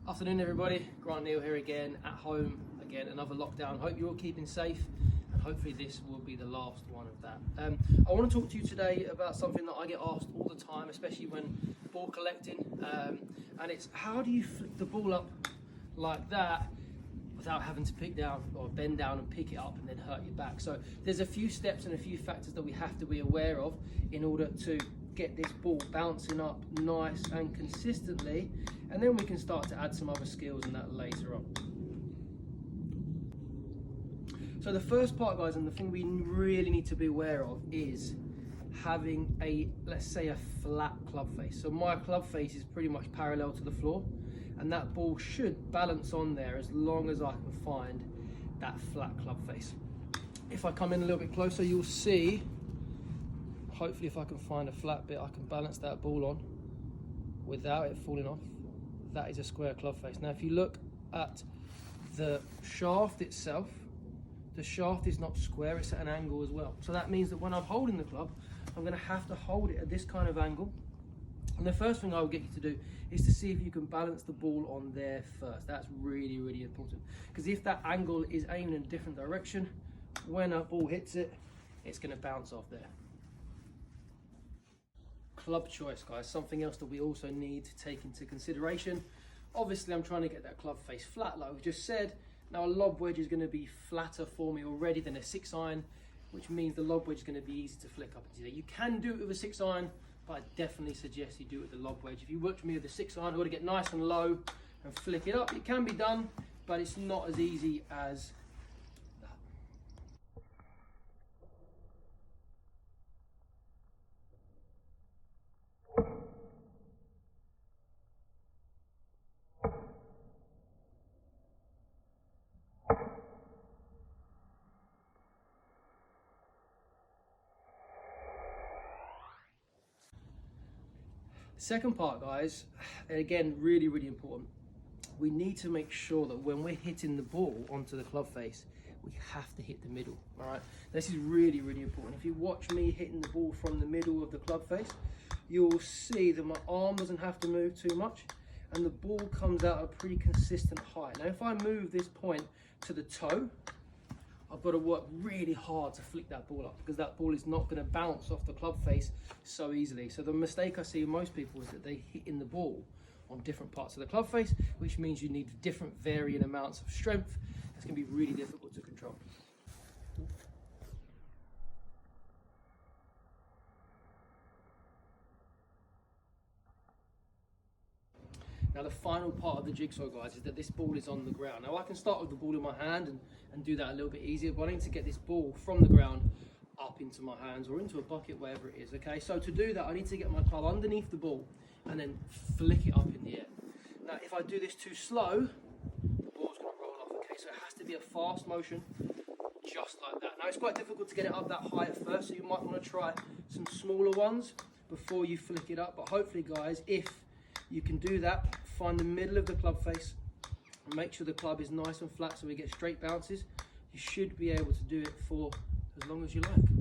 Afternoon everybody, Grant Neal here again, at home again, another lockdown. Hope you're all keeping safe and hopefully this will be the last one of that. I want to talk to you today about something that I get asked all the time, especially when ball collecting, and it's how do you flick the ball up like that without having to pick down or bend down and pick it up and then hurt your back. So there's a few steps and a few factors that we have to be aware of in order to get this ball bouncing up nice and consistently, and then we can start to add some other skills in that later on. So the first part, guys, and the thing we really need to be aware of is having let's say a flat club face. So my club face is pretty much parallel to the floor, and that ball should balance on there as long as I can find that flat club face. If I come in a little bit closer, you'll see, hopefully if I can find a flat bit, I can balance that ball on without it falling off. That is a square club face. Now if you look at the shaft itself, the shaft is not square, it's at an angle as well. So that means that when I'm holding the club, I'm going to have to hold it at this kind of angle. And the first thing I will get you to do is to see if you can balance the ball on there first. That's really, really important. Because if that angle is aimed in a different direction, when a ball hits it, it's going to bounce off there. Club choice, guys, something else that we also need to take into consideration. Obviously I'm trying to get that club face flat like we just said. Now a lob wedge is going to be flatter for me already than a 6-iron, which means the lob wedge is going to be easy to flick up into there. You can do it with a 6-iron, but I definitely suggest you do it with the lob wedge. If you watch me with the 6-iron, I've got to get nice and low and flick it up. It can be done, but it's not as easy as that. Second part, guys, and again, really, really important. We need to make sure that when we're hitting the ball onto the club face, we have to hit the middle, all right? This is really, really important. If you watch me hitting the ball from the middle of the club face, you'll see that my arm doesn't have to move too much and the ball comes out at a pretty consistent height. Now, if I move this point to the toe, I've got to work really hard to flick that ball up because that ball is not going to bounce off the club face so easily. So the mistake I see in most people is that they hit in the ball on different parts of the club face, which means you need different varying amounts of strength. It's going to be really difficult to control. Now the final part of the jigsaw, guys, is that this ball is on the ground. Now I can start with the ball in my hand and do that a little bit easier, but I need to get this ball from the ground up into my hands or into a bucket, wherever it is, okay? So to do that, I need to get my club underneath the ball and then flick it up in the air. Now if I do this too slow, the ball's gonna roll off, okay? So it has to be a fast motion, just like that. Now it's quite difficult to get it up that high at first, so you might wanna try some smaller ones before you flick it up, but hopefully, guys, if you can do that, find the middle of the club face and make sure the club is nice and flat so we get straight bounces. You should be able to do it for as long as you like.